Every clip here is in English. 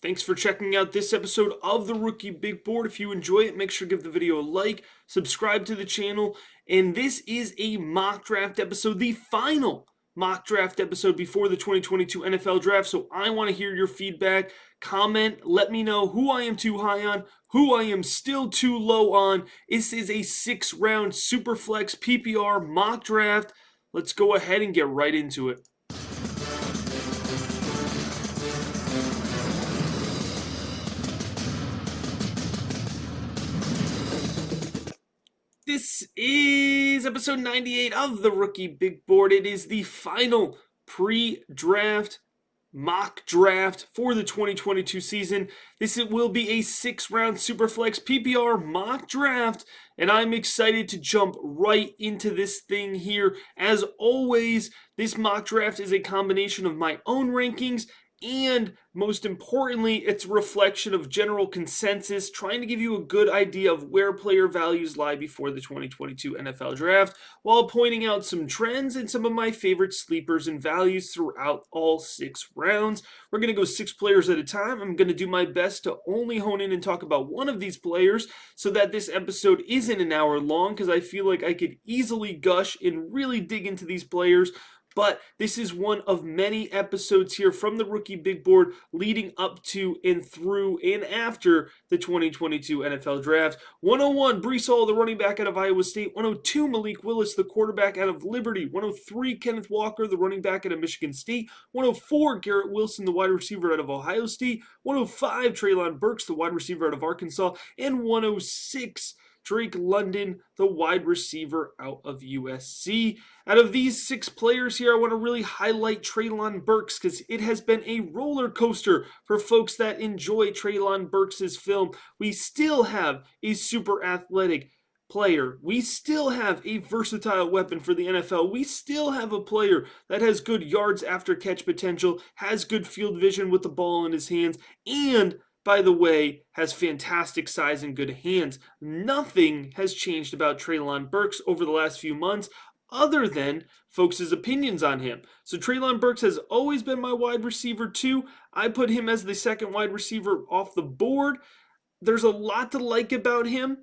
Thanks for checking out this episode of the Rookie Big Board. If you enjoy it, make sure to give the video a like, subscribe to the channel, and this is a mock draft episode, the final mock draft episode before the 2022 NFL Draft, so I want to hear your feedback. Comment, let me know who I am too high on, who I am still too low on. This is a 6-round Superflex PPR mock draft. Let's go ahead and get right into it. This is episode 98 of the Rookie Big Board. It is the final pre-draft mock draft for the 2022 season. This will be a 6-round Superflex PPR mock draft, and I'm excited to jump right into this thing here. As always, this mock draft is a combination of my own rankings and, most importantly, it's a reflection of general consensus, trying to give you a good idea of where player values lie before the 2022 NFL Draft, while pointing out some trends and some of my favorite sleepers and values throughout all 6 rounds. We're going to go 6 players at a time. I'm going to do my best to only hone in and talk about one of these players so that this episode isn't an hour long, because I feel like I could easily gush and really dig into these players. But this is one of many episodes here from the Rookie Big Board leading up to and through and after the 2022 NFL Draft. 101, Breece Hall, the running back out of Iowa State. 102, Malik Willis, the quarterback out of Liberty. 103, Kenneth Walker, the running back out of Michigan State. 104, Garrett Wilson, the wide receiver out of Ohio State. 105, Treylon Burk, the wide receiver out of Arkansas. And 106, Drake London, the wide receiver out of USC. Out of these 6 players here, I want to really highlight Treylon Burks because it has been a roller coaster for folks that enjoy Treylon Burks' film. We still have a super athletic player. We still have a versatile weapon for the NFL. We still have a player that has good yards after catch potential, has good field vision with the ball in his hands, and by the way, has fantastic size and good hands. Nothing has changed about Treylon Burks over the last few months other than folks' opinions on him. So Treylon Burks has always been my wide receiver 2. I put him as the second wide receiver off the board. There's a lot to like about him.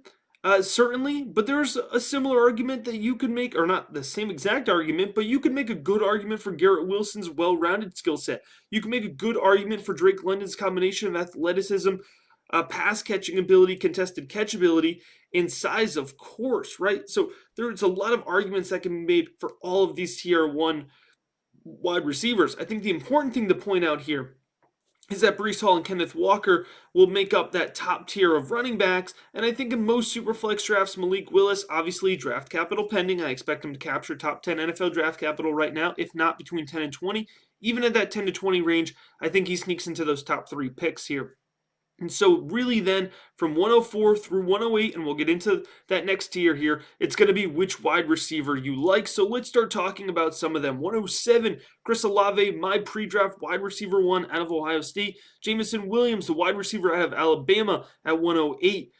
Certainly, but there's a similar argument that you could make, or not the same exact argument, but you could make a good argument for Garrett Wilson's well-rounded skill set. You can make a good argument for Drake London's combination of athleticism, pass catching ability, contested catch ability, and size, of course, right? So there's a lot of arguments that can be made for all of these tier 1 wide receivers. I think the important thing to point out here is that Breece Hall and Kenneth Walker will make up that top tier of running backs. And I think in most Superflex drafts, Malik Willis, obviously draft capital pending. I expect him to capture top 10 NFL draft capital right now, if not between 10 and 20. Even at that 10 to 20 range, I think he sneaks into those top 3 picks here. And so really then, from 104 through 108, and we'll get into that next tier here, it's going to be which wide receiver you like. So let's start talking about some of them. 107, Chris Olave, my pre-draft wide receiver 1 out of Ohio State. Jameson Williams, the wide receiver out of Alabama at 108.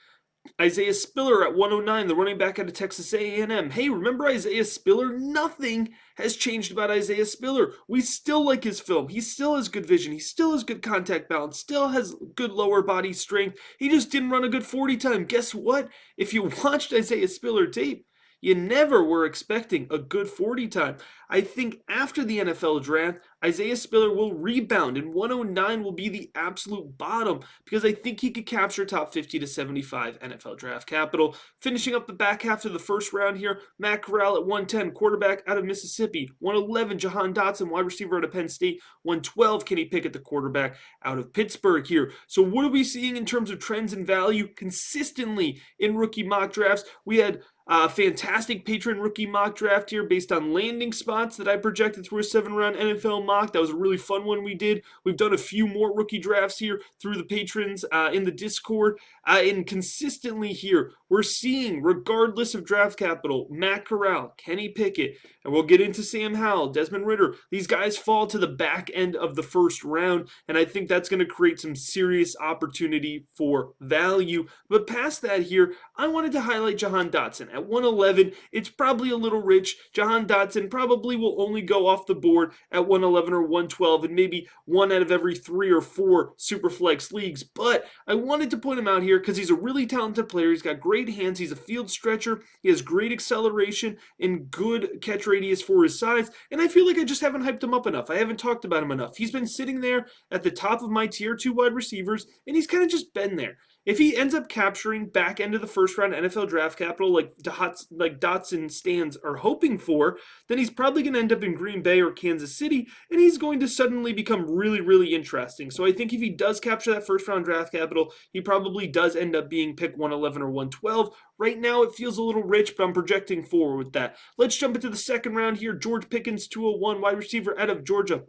Isaiah Spiller at 109, the running back out of Texas A&M. Hey, remember Isaiah Spiller? Nothing has changed about Isaiah Spiller. We still like his film. He still has good vision. He still has good contact balance. Still has good lower body strength. He just didn't run a good 40 time. Guess what? If you watched Isaiah Spiller tape, you never were expecting a good 40 time. I think after the NFL Draft, Isaiah Spiller will rebound, and 109 will be the absolute bottom because I think he could capture top 50 to 75 NFL Draft capital. Finishing up the back half of the first round here, Matt Corral at 110, quarterback out of Mississippi. 111, Jahan Dotson, wide receiver out of Penn State. 112, Kenny Pickett, the quarterback out of Pittsburgh here. So what are we seeing in terms of trends and value consistently in rookie mock drafts? We had fantastic patron rookie mock draft here based on landing spots that I projected through a 7-round NFL mock. That was a really fun one we did. We've done a few more rookie drafts here through the patrons in the Discord. And consistently here, we're seeing, regardless of draft capital, Matt Corral, Kenny Pickett, and we'll get into Sam Howell, Desmond Ritter. These guys fall to the back end of the first round, and I think that's going to create some serious opportunity for value. But past that here, I wanted to highlight Jahan Dotson. At At 111, it's probably a little rich. Jahan Dotson probably will only go off the board at 111 or 112 and maybe one out of every 3 or 4 Superflex leagues. But I wanted to point him out here because he's a really talented player. He's got great hands. He's a field stretcher. He has great acceleration and good catch radius for his size. And I feel like I just haven't hyped him up enough. I haven't talked about him enough. He's been sitting there at the top of my tier 2 wide receivers, and he's kind of just been there. If he ends up capturing back end of the first round NFL draft capital like Dotson stands are hoping for, then he's probably going to end up in Green Bay or Kansas City, and he's going to suddenly become really, really interesting. So I think if he does capture that first round draft capital, he probably does end up being pick 111 or 112. Right now it feels a little rich, but I'm projecting forward with that. Let's jump into the second round here. George Pickens, 201, wide receiver out of Georgia.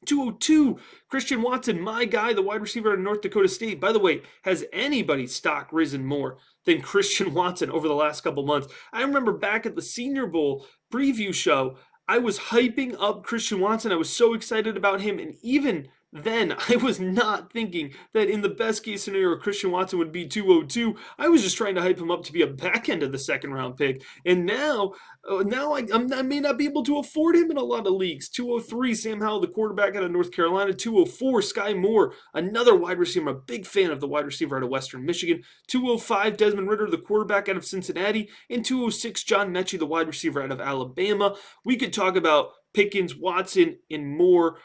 202, Christian Watson, my guy, the wide receiver out of North Dakota State. By the way, has anybody's stock risen more than Christian Watson over the last couple months? I remember back at the Senior Bowl preview show, I was hyping up Christian Watson. I was so excited about him, and even then, I was not thinking that in the best case scenario, Christian Watson would be 202. I was just trying to hype him up to be a back end of the second round pick. And now I may not be able to afford him in a lot of leagues. 203, Sam Howell, the quarterback out of North Carolina. 204, Sky Moore, another wide receiver. I'm a big fan of the wide receiver out of Western Michigan. 205, Desmond Ritter, the quarterback out of Cincinnati. And 206, John Metchi, the wide receiver out of Alabama. We could talk about Pickens, Watson, and more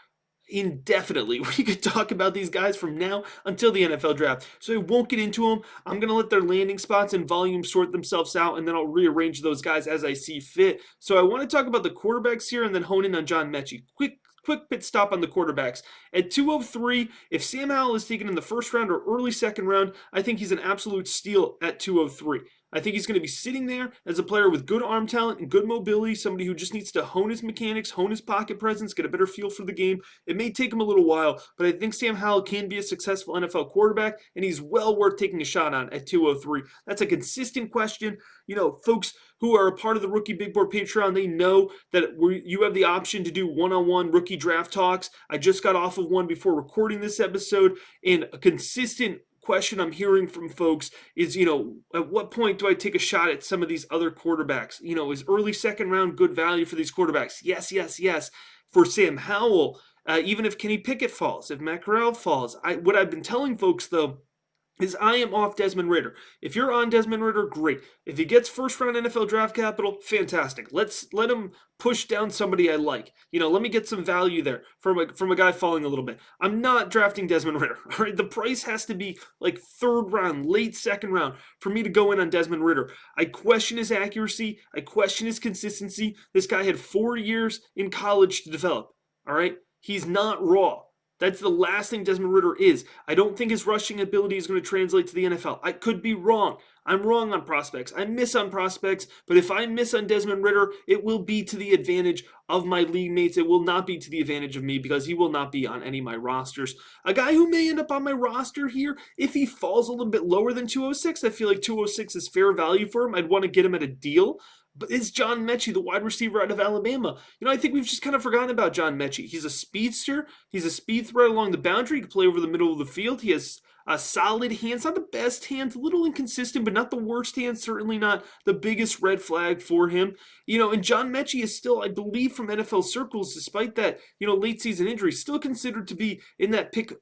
indefinitely. We could talk about these guys from now until the NFL draft. So I won't get into them. I'm going to let their landing spots and volume sort themselves out, and then I'll rearrange those guys as I see fit. So I want to talk about the quarterbacks here and then hone in on John Metchi. Quick pit stop on the quarterbacks. At 203, if Sam Howell is taken in the first round or early second round, I think he's an absolute steal at 203. I think he's going to be sitting there as a player with good arm talent and good mobility, somebody who just needs to hone his mechanics, hone his pocket presence, get a better feel for the game. It may take him a little while, but I think Sam Howell can be a successful NFL quarterback, and he's well worth taking a shot on at 203. That's a consistent question. You know, folks who are a part of the Rookie Big Board Patreon, they know that you have the option to do one-on-one rookie draft talks. I just got off of one before recording this episode, and a consistent question I'm hearing from folks is, at what point do I take a shot at some of these other quarterbacks? Is early second round good value for these quarterbacks? Yes, yes, yes. For Sam Howell, even if Kenny Pickett falls, if Matt Corral falls, what I've been telling folks, though, is I am off Desmond Ritter. If you're on Desmond Ritter, great. If he gets first round NFL draft capital, fantastic. Let him push down somebody I like. Let me get some value there from a guy falling a little bit. I'm not drafting Desmond Ritter. All right, the price has to be like third round, late second round for me to go in on Desmond Ritter. I question his accuracy. I question his consistency. This guy had 4 years in college to develop. All right, he's not raw. That's the last thing Desmond Ritter is. I don't think his rushing ability is going to translate to the NFL. I could be wrong. I'm wrong on prospects. I miss on prospects, but if I miss on Desmond Ritter, it will be to the advantage of my league mates. It will not be to the advantage of me because he will not be on any of my rosters. A guy who may end up on my roster here, if he falls a little bit lower than 206, I feel like 206 is fair value for him. I'd want to get him at a deal. But it's John Metchi, the wide receiver out of Alabama. I think we've just kind of forgotten about John Metchi. He's a speedster. He's a speed threat along the boundary. He can play over the middle of the field. He has solid hands, not the best hands, a little inconsistent, but not the worst hands, certainly not the biggest red flag for him. And John Metchi is still, I believe, from NFL circles, despite that, late season injury, still considered to be in that pick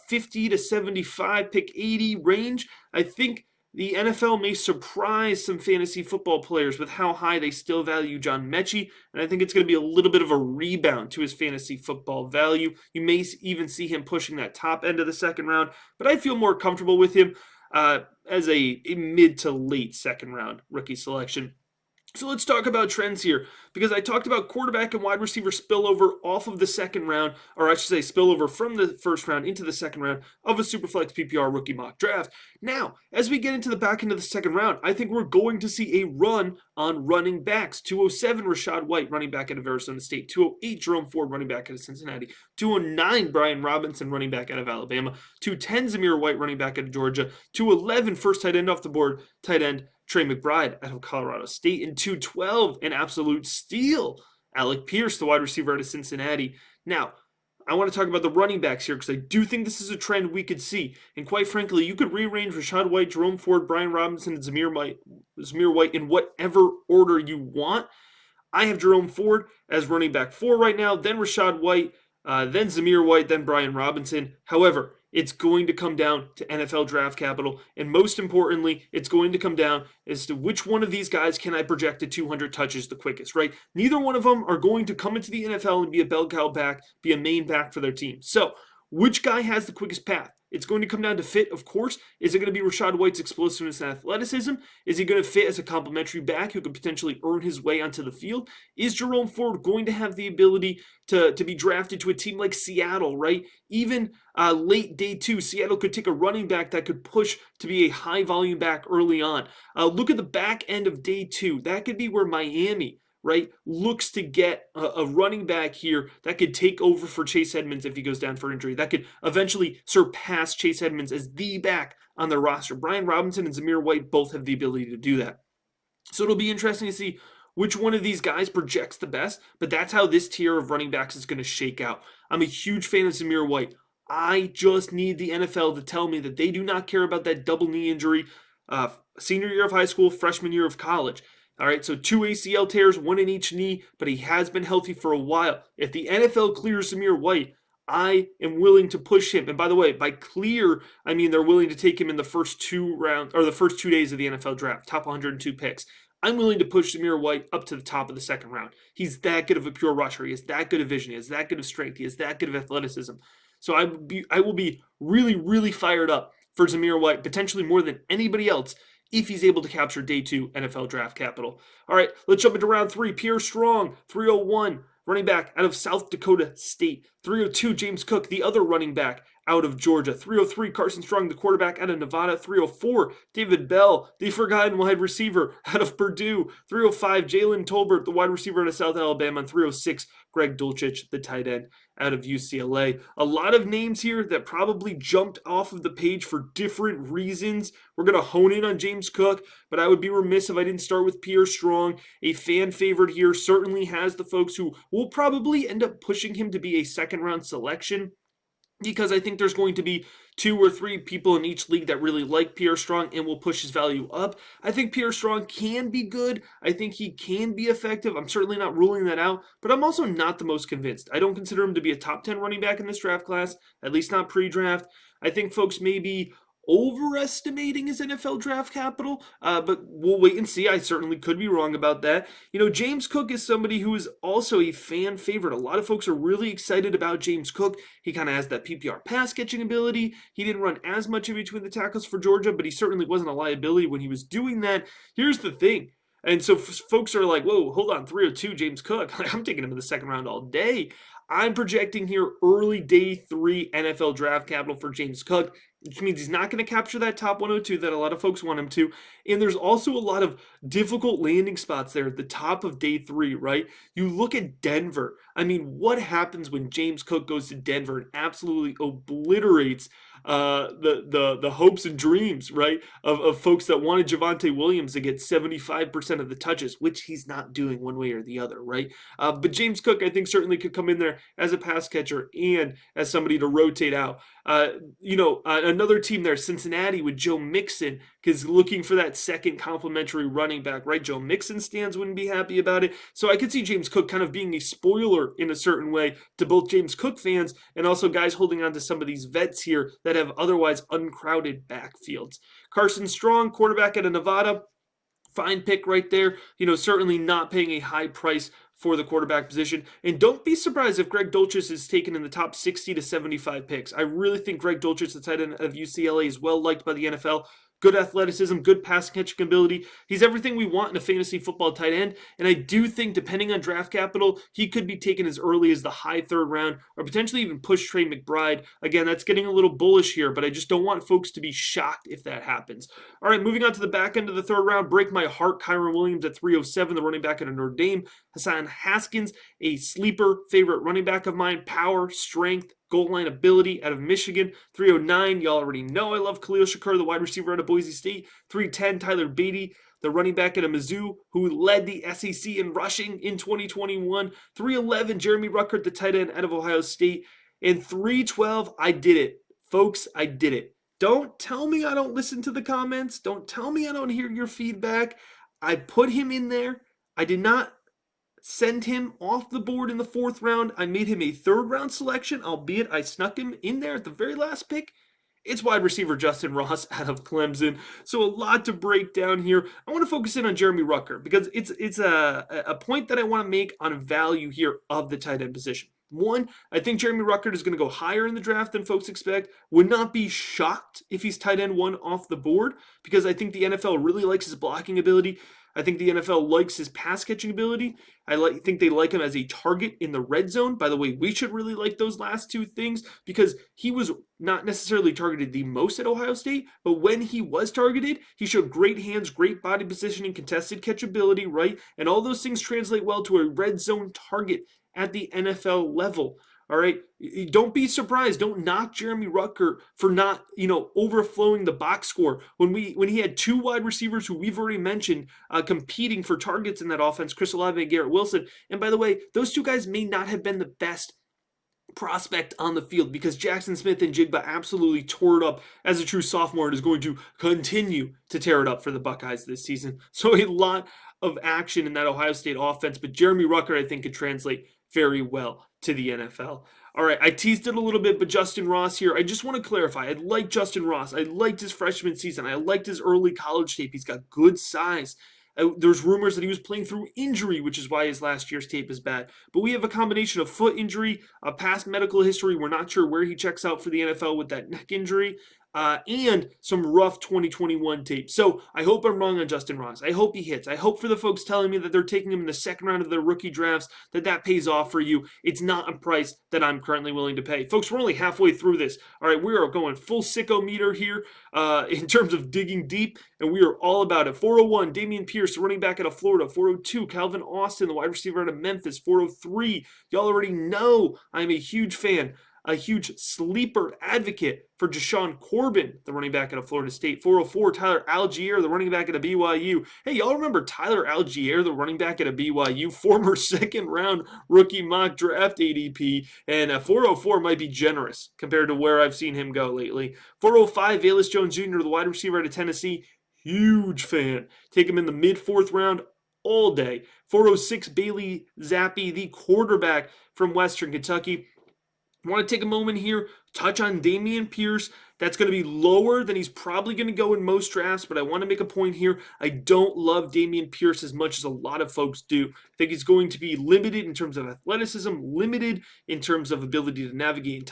50 to 75, pick 80 range. I think the NFL may surprise some fantasy football players with how high they still value John Metchi, and I think it's going to be a little bit of a rebound to his fantasy football value. You may even see him pushing that top end of the second round, but I feel more comfortable with him as a mid to late second round rookie selection. So let's talk about trends here, because I talked about quarterback and wide receiver spillover off of the second round, or I should say spillover from the first round into the second round of a Superflex PPR rookie mock draft. Now, as we get into the back end of the second round, I think we're going to see a run on running backs. 207, Rachaad White, running back out of Arizona State. 208, Jerome Ford, running back out of Cincinnati. 209, Brian Robinson, running back out of Alabama. 210, Zamir White, running back out of Georgia. 211, first tight end off the board, tight end Trey McBride out of Colorado State. In 212, an absolute steal, Alec Pierce, the wide receiver out of Cincinnati. Now, I want to talk about the running backs here because I do think this is a trend we could see. And quite frankly, you could rearrange Rachaad White, Jerome Ford, Brian Robinson, and Zamir White in whatever order you want. I have Jerome Ford as running back 4 right now, then Rachaad White, then Zamir White, then Brian Robinson. However, it's going to come down to NFL draft capital, and most importantly, it's going to come down as to which one of these guys can I project to 200 touches the quickest, right? Neither one of them are going to come into the NFL and be a bell cow back, be a main back for their team. So, which guy has the quickest path? It's going to come down to fit, of course. Is it going to be Rachaad White's explosiveness and athleticism? Is he going to fit as a complementary back who could potentially earn his way onto the field? Is Jerome Ford going to have the ability to be drafted to a team like Seattle, right? Even late day 2, Seattle could take a running back that could push to be a high volume back early on. Look at the back end of day 2. That could be where Miami, right, looks to get a running back here that could take over for Chase Edmonds if he goes down for injury. That could eventually surpass Chase Edmonds as the back on their roster. Brian Robinson and Zamir White both have the ability to do that. So it'll be interesting to see which one of these guys projects the best, but that's how this tier of running backs is going to shake out. I'm a huge fan of Zamir White. I just need the NFL to tell me that they do not care about that double knee injury, senior year of high school, freshman year of college. All right, so 2 ACL tears, 1 in each knee, but he has been healthy for a while. If the NFL clears Zamir White, I am willing to push him. And by the way, by clear, I mean they're willing to take him in the first 2 rounds or the first 2 days of the NFL draft, top 102 picks. I'm willing to push Zamir White up to the top of the second round. He's that good of a pure rusher. He has that good of vision. He has that good of strength. He has that good of athleticism. So I will be really, really fired up for Zamir White, potentially more than anybody else, if he's able to capture day 2 NFL draft capital. All right, let's jump into round 3. Pierre Strong, 301, running back out of South Dakota State. 302, James Cook, the other running back out of Georgia. 303, Carson Strong, the quarterback out of Nevada. 304, David Bell, the forgotten wide receiver out of Purdue. 305, Jalen Tolbert, the wide receiver out of South Alabama. And 306, Greg Dulcich, the tight end out of UCLA. A lot of names here that probably jumped off of the page for different reasons. We're going to hone in on James Cook, but I would be remiss if I didn't start with Pierre Strong. A fan favorite here, certainly has the folks who will probably end up pushing him to be a second-round selection, because I think there's going to be 2 or 3 people in each league that really like Pierre Strong and will push his value up. I think Pierre Strong can be good. I think he can be effective. I'm certainly not ruling that out, but I'm also not the most convinced. I don't consider him to be a top 10 running back in this draft class, at least not pre-draft. I think folks may be overestimating his NFL draft capital, but we'll wait and see. I certainly could be wrong about that. You know, James Cook is somebody who is also a fan favorite. A lot of folks are really excited about James Cook. He kind of has that PPR pass catching ability. He didn't run as much in between the tackles for Georgia, but he certainly wasn't a liability when he was doing that. Here's the thing. And so folks are like, whoa, hold on, 302 James Cook. I'm taking him in the second round all day. I'm projecting here early day 3 NFL draft capital for James Cook, which means he's not going to capture that top 102 that a lot of folks want him to. And there's also a lot of difficult landing spots there at the top of day 3, right? You look at Denver. I mean, what happens when James Cook goes to Denver and absolutely obliterates the hopes and dreams, right, of folks that wanted Javonte Williams to get 75% of the touches, which he's not doing one way or the other, right? But James Cook, I think, certainly could come in there as a pass catcher and as somebody to rotate out. Another team there, Cincinnati, with Joe Mixon, because looking for that second complimentary running back, right? Joe Mixon stands wouldn't be happy about it. So I could see James Cook kind of being a spoiler in a certain way to both James Cook fans and also guys holding on to some of these vets here that have otherwise uncrowded backfields. Carson Strong, quarterback out of Nevada, fine pick right there. Certainly not paying a high price for the quarterback position. And don't be surprised if Greg Dulcich is taken in the top 60 to 75 picks. I really think Greg Dulcich, the tight end of UCLA, is well liked by the NFL. Good athleticism, good pass catching ability. He's everything we want in a fantasy football tight end. And I do think, depending on draft capital, he could be taken as early as the high 3rd round or potentially even push Trey McBride. Again, that's getting a little bullish here, but I just don't want folks to be shocked if that happens. All right, moving on to the back end of the 3rd round. Break my heart, Kyron Williams at 307, the running back out of Notre Dame. Hassan Haskins, a sleeper favorite running back of mine. Power, strength, goal line ability out of Michigan. 309, you already know I love Khalil Shakur, the wide receiver out of Boise State. 310, Tyler Beatty, the running back out of Mizzou, who led the SEC in rushing in 2021. 311, Jeremy Ruckert, the tight end out of Ohio State. And 312, I did it. Folks, I did it. Don't tell me I don't listen to the comments. Don't tell me I don't hear your feedback. I put him in there. I did not send him off the board in the 4th round. I made him a 3rd round selection, albeit I snuck him in there at the very last pick. It's wide receiver Justin Ross out of Clemson. So a lot to break down here. I want to focus in on Jeremy Rucker because it's a point that I want to make on value here of the tight end position. One, I think Jeremy Rucker is going to go higher in the draft than folks expect. Would not be shocked if he's tight end 1 off the board because I think the NFL really likes his blocking ability. I think the NFL likes his pass catching ability. I think they like him as a target in the red zone. By the way, we should really like those last 2 things because he was not necessarily targeted the most at Ohio State, but when he was targeted, he showed great hands, great body positioning, contested catchability, right? And all those things translate well to a red zone target at the NFL level. All right, don't be surprised. Don't knock Jeremy Rucker for not, overflowing the box score. When he had 2 wide receivers who we've already mentioned competing for targets in that offense, Chris Olave and Garrett Wilson. And by the way, those 2 guys may not have been the best prospect on the field because Jackson Smith and Jigba absolutely tore it up as a true sophomore and is going to continue to tear it up for the Buckeyes this season. So a lot of action in that Ohio State offense, but Jeremy Rucker I think could translate very well to the NFL. All right, I teased it a little bit, but Justin Ross here, I just want to clarify. I like Justin Ross. I liked his freshman season. I liked his early college tape. He's got good size. There's rumors that he was playing through injury, which is why his last year's tape is bad. But we have a combination of foot injury, past medical history. We're not sure where he checks out for the NFL with that neck injury. And some rough 2021 tape. So I hope I'm wrong on Justin Ross. I hope he hits. I hope for the folks telling me that they're taking him in the 2nd round of their rookie drafts, that pays off for you. It's not a price that I'm currently willing to pay. Folks, we're only halfway through this. All right, we are going full sicko meter here in terms of digging deep, and we are all about it. 401, Dameon Pierce, the running back out of Florida. 402, Calvin Austin, the wide receiver out of Memphis. 403, y'all already know I'm a huge fan. A huge sleeper advocate for Jashaun Corbin, the running back out of Florida State. 404, Tyler Algier, the running back out of BYU. Hey, y'all remember Tyler Algier, the running back out of BYU, former 2nd round rookie mock draft ADP, and 404 might be generous compared to where I've seen him go lately. 405, Velus Jones Jr., the wide receiver out of Tennessee. Huge fan. Take him in the mid-4th round all day. 406, Bailey Zappi, the quarterback from Western Kentucky. I want to take a moment here, touch on Dameon Pierce. That's going to be lower than he's probably going to go in most drafts, but I want to make a point here. I don't love Dameon Pierce as much as a lot of folks do. I think he's going to be limited in terms of athleticism, limited in terms of ability to navigate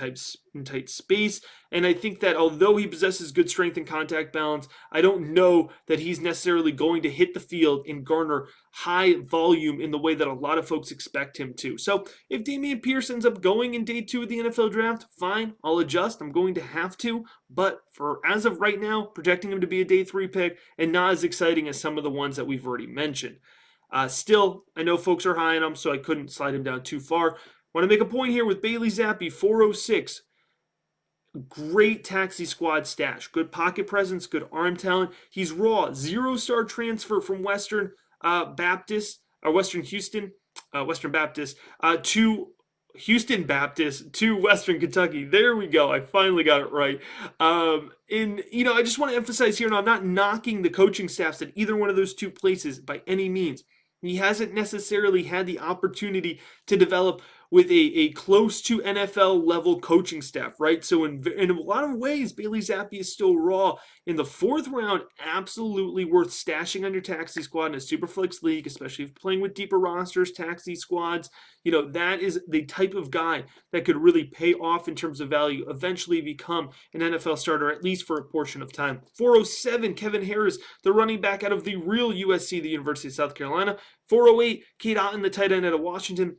in tight space, and I think that although he possesses good strength and contact balance, I don't know that he's necessarily going to hit the field and garner high volume in the way that a lot of folks expect him to. So if Dameon Pierce ends up going in day 2 of the NFL draft, fine, I'll adjust. I'm going to have to. But for as of right now, projecting him to be a day 3 pick and not as exciting as some of the ones that we've already mentioned. Still, I know folks are high on him, so I couldn't slide him down too far. Want to make a point here with Bailey Zappi, 406. Great taxi squad stash. Good pocket presence, good arm talent. He's raw. 0-star transfer from Western Baptist, or Western Baptist, to Houston Baptist to Western Kentucky. There we go. I finally got it right. I just want to emphasize here, and I'm not knocking the coaching staffs at either one of those 2 places by any means. He hasn't necessarily had the opportunity to develop with a close to NFL level coaching staff, right? So in a lot of ways, Bailey Zappi is still raw. In the 4th round, absolutely worth stashing on your taxi squad in a Superflex league, especially if you're playing with deeper rosters, taxi squads. That is the type of guy that could really pay off in terms of value, eventually become an NFL starter, at least for a portion of time. 407, Kevin Harris, the running back out of the real USC, the University of South Carolina. 408, Cade Otton, the tight end out of Washington.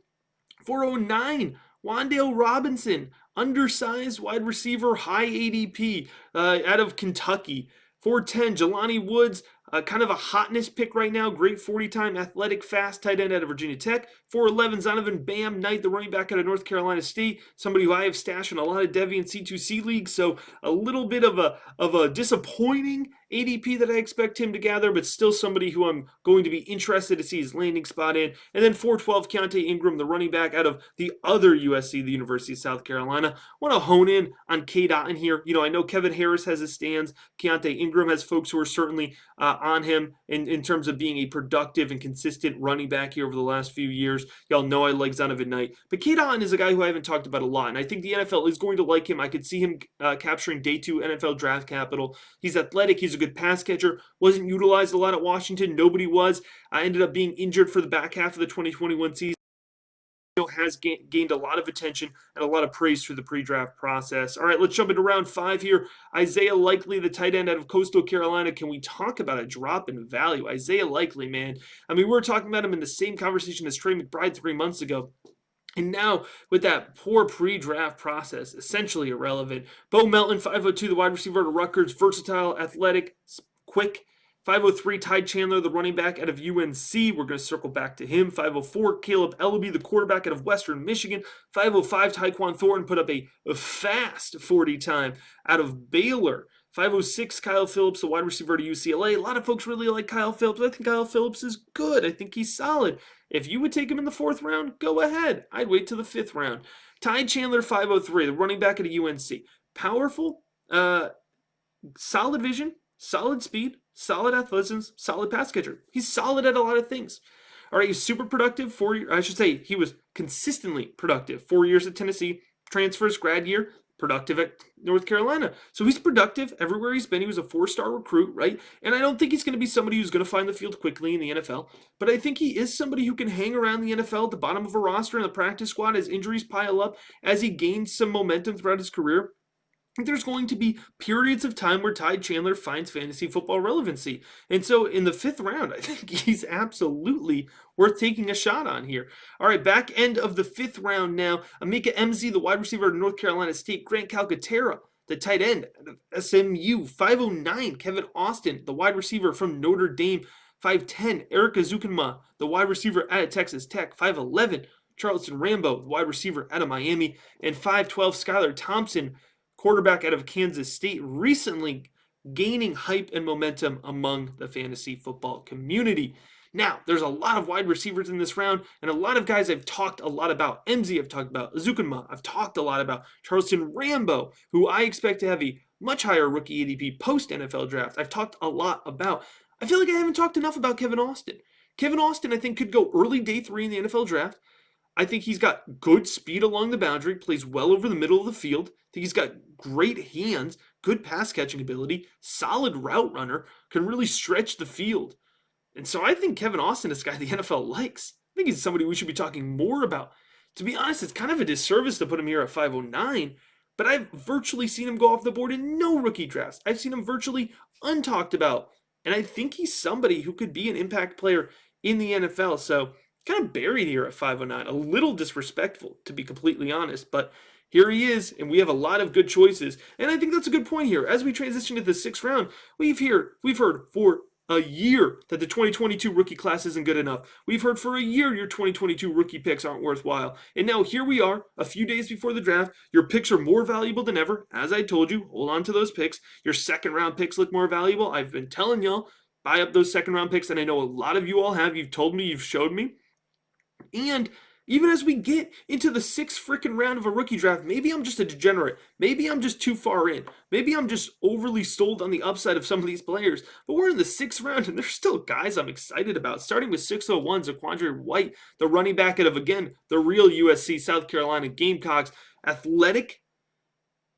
409, Wan'Dale Robinson, undersized wide receiver, high ADP out of Kentucky. 410, Jelani Woods, Kind of a hotness pick right now. Great 40 time, athletic, fast tight end out of Virginia Tech. 4'11 Zonovan Bam Knight, the running back out of North Carolina State. Somebody who I have stashed in a lot of Deviant C2C leagues. So a little bit of a disappointing ADP that I expect him to gather, but still somebody who I'm going to be interested to see his landing spot in. And then 4'12 Kante Ingram, the running back out of the other USC, the University of South Carolina. Want to hone in on K-Dot in here. I know Kevin Harris has his stands. Kante Ingram has folks who are certainly on him in terms of being a productive and consistent running back here over the last few years. Y'all know I like Zonovan Knight. But K-Dot is a guy who I haven't talked about a lot, and I think the NFL is going to like him. I could see him capturing day 2 NFL draft capital. He's athletic. He's a good pass catcher. Wasn't utilized a lot at Washington. Nobody was. Ended up being injured for the back half of the 2021 season. Has gained a lot of attention and a lot of praise through the pre-draft process. All right, let's jump into round 5 here. Isaiah Likely, the tight end out of Coastal Carolina. Can we talk about a drop in value? Isaiah Likely, man. I mean, we were talking about him in the same conversation as Trey McBride 3 months ago. And now, with that poor pre-draft process, essentially irrelevant. Bo Melton, 5'02", the wide receiver out of Rutgers, versatile, athletic, quick. 5'03", Ty Chandler, the running back out of UNC. We're going to circle back to him. 5'04", Caleb Ellaby, the quarterback out of Western Michigan. 5'05", Tyquan Thornton put up a fast 40 time out of Baylor. 5'06", Kyle Phillips, the wide receiver to UCLA. A lot of folks really like Kyle Phillips. I think Kyle Phillips is good. I think he's solid. If you would take him in the 4th round, go ahead. I'd wait till the 5th round. Ty Chandler, 5'03", the running back at UNC. Powerful, solid vision, solid speed, solid athleticism, solid pass catcher. He's solid at a lot of things. All right, he's super productive. He was consistently productive. 4 years at Tennessee, transfers, grad year, productive at North Carolina. So he's productive everywhere he's been. He was a 4-star recruit, right? And I don't think he's going to be somebody who's going to find the field quickly in the NFL, but I think he is somebody who can hang around the NFL at the bottom of a roster in the practice squad as injuries pile up, as he gains some momentum throughout his career. There's going to be periods of time where Ty Chandler finds fantasy football relevancy. And so in the 5th round, I think he's absolutely worth taking a shot on here. All right, back end of the 5th round now. Emeka Emzie, the wide receiver of North Carolina State. Grant Calcaterra, the tight end of SMU. 5'09", Kevin Austin, the wide receiver from Notre Dame. 5'10", Eric Azukunma, the wide receiver out of Texas Tech. 5'11", Charleston Rambo, the wide receiver out of Miami. And 5'12", Skylar Thompson, quarterback out of Kansas State, recently gaining hype and momentum among the fantasy football community. Now, there's a lot of wide receivers in this round, and a lot of guys I've talked a lot about. Emzie I've talked about. Azukunma I've talked a lot about. Charleston Rambo, who I expect to have a much higher rookie ADP post-NFL draft, I've talked a lot about. I feel like I haven't talked enough about Kevin Austin. Kevin Austin, I think, could go early day 3 in the NFL draft. I think he's got good speed along the boundary, plays well over the middle of the field. I think he's got great hands, good pass catching ability, solid route runner, can really stretch the field. And so I think Kevin Austin is a guy the NFL likes. I think he's somebody we should be talking more about. To be honest, it's kind of a disservice to put him here at 5'09", but I've virtually seen him go off the board in no rookie drafts. I've seen him virtually untalked about. And I think he's somebody who could be an impact player in the NFL. So kind of buried here at 5'09", a little disrespectful, to be completely honest, but here he is, and we have a lot of good choices, and I think that's a good point here. As we transition to the 6th round, we've heard for a year that the 2022 rookie class isn't good enough. We've heard for a year your 2022 rookie picks aren't worthwhile, and now here we are, a few days before the draft. Your picks are more valuable than ever. As I told you, hold on to those picks. Your 2nd round picks look more valuable. I've been telling y'all, buy up those 2nd round picks, and I know a lot of you all have. You've told me, you've showed me. And even as we get into the 6th freaking round of a rookie draft, maybe I'm just a degenerate. Maybe I'm just too far in. Maybe I'm just overly sold on the upside of some of these players. But we're in the 6th round, and there's still guys I'm excited about. Starting with 601, Zaquandre White, the running back out of, again, the real USC, South Carolina Gamecocks. Athletic,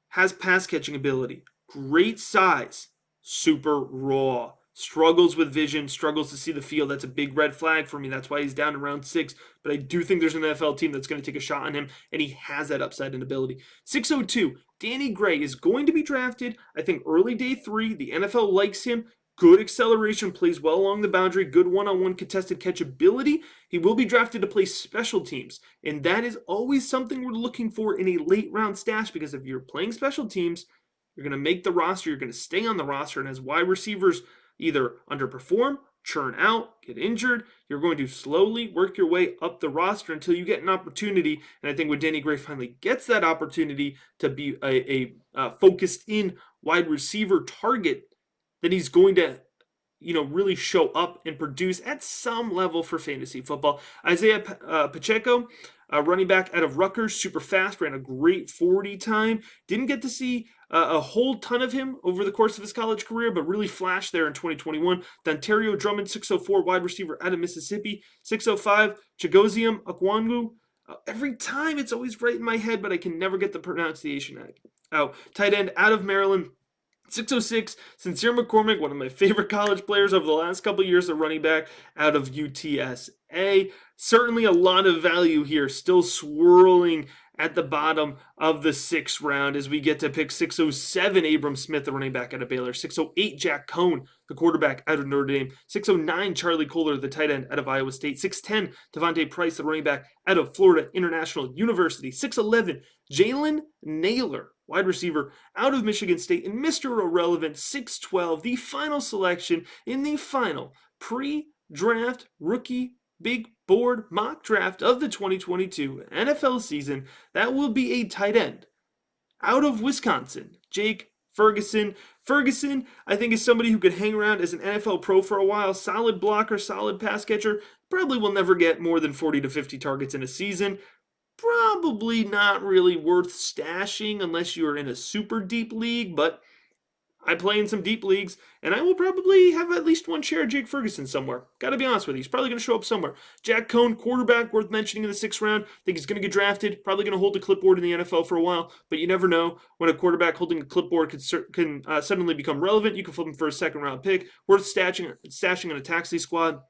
has pass catching ability. Great size. Super raw. Struggles with vision, struggles to see the field. That's a big red flag for me. That's why he's down to round 6. But I do think there's an NFL team that's going to take a shot on him, and he has that upside and ability. 602, Danny Gray is going to be drafted, I think, early day 3. The NFL likes him. Good acceleration, plays well along the boundary, good one-on-one contested catch ability. He will be drafted to play special teams, and that is always something we're looking for in a late-round stash, because if you're playing special teams, you're going to make the roster, you're going to stay on the roster, and as wide receivers either underperform, churn out, get injured. You're going to slowly work your way up the roster until you get an opportunity. And I think when Danny Gray finally gets that opportunity to be a focused in wide receiver target, then he's going to really show up and produce at some level for fantasy football. Isaiah Pacheco, running back out of Rutgers, super fast, ran a great 40 time. Didn't get to see a whole ton of him over the course of his college career, but really flashed there in 2021. Dontario Drummond, 604, wide receiver out of Mississippi. 605, Chigoziem Okwonwu. Every time it's always right in my head, but I can never get the pronunciation out. Tight end out of Maryland. 606, Sincere McCormick, one of my favorite college players over the last couple of years, a running back out of UTSA. Certainly a lot of value here, still swirling at the bottom of the 6th round as we get to pick 607, Abram Smith, the running back out of Baylor. 608, Jack Cohn, the quarterback out of Notre Dame. 609, Charlie Kohler, the tight end out of Iowa State. 610, Devontae Price, the running back out of Florida International University. 611, Jalen Naylor, wide receiver out of Michigan State. And Mr. Irrelevant, 612, the final selection in the final pre-draft rookie big board mock draft of the 2022 NFL season. That will be a tight end out of Wisconsin, Jake Ferguson. Ferguson, I think, is somebody who could hang around as an NFL pro for a while. Solid blocker, solid pass catcher. Probably will never get more than 40 to 50 targets in a season. Probably not really worth stashing unless you're in a super deep league, but I play in some deep leagues, and I will probably have at least one share of Jake Ferguson somewhere. Got to be honest with you. He's probably going to show up somewhere. Jack Cohn, quarterback, worth mentioning in the 6th round. Think he's going to get drafted. Probably going to hold a clipboard in the NFL for a while, but you never know when a quarterback holding a clipboard can suddenly become relevant. You can flip him for a 2nd round pick. Worth stashing on a taxi squad.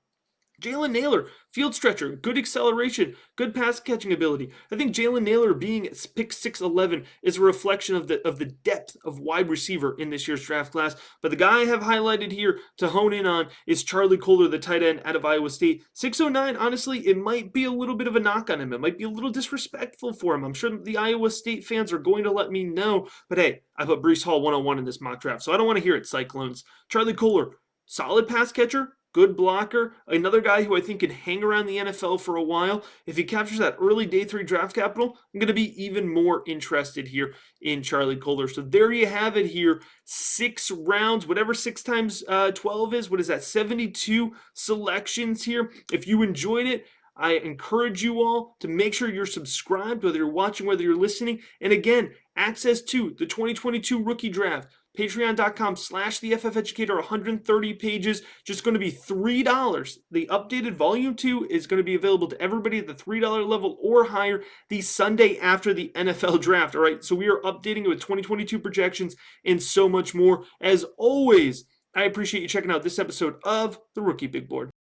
Jalen Naylor, field stretcher, good acceleration, good pass catching ability. I think Jalen Naylor being pick 6'11" is a reflection of the depth of wide receiver in this year's draft class. But the guy I have highlighted here to hone in on is Charlie Kohler, the tight end out of Iowa State. 609, honestly, it might be a little bit of a knock on him. It might be a little disrespectful for him. I'm sure the Iowa State fans are going to let me know. But hey, I put Breece Hall 101 in this mock draft, so I don't want to hear it, Cyclones. Charlie Kohler, solid pass catcher, good blocker, another guy who I think can hang around the NFL for a while. If he captures that early day 3 draft capital, I'm going to be even more interested here in Charlie Kohler. So there you have it here. 6 rounds, whatever 6 times 12 is. What is that? 72 selections here. If you enjoyed it, I encourage you all to make sure you're subscribed, whether you're watching, whether you're listening. And again, access to the 2022 rookie draft. Patreon.com/theFFeducator, 130 pages, just going to be $3. The updated volume 2 is going to be available to everybody at the $3 level or higher the Sunday after the NFL draft. All right, so we are updating it with 2022 projections and so much more. As always, I appreciate you checking out this episode of the Rookie Big Board.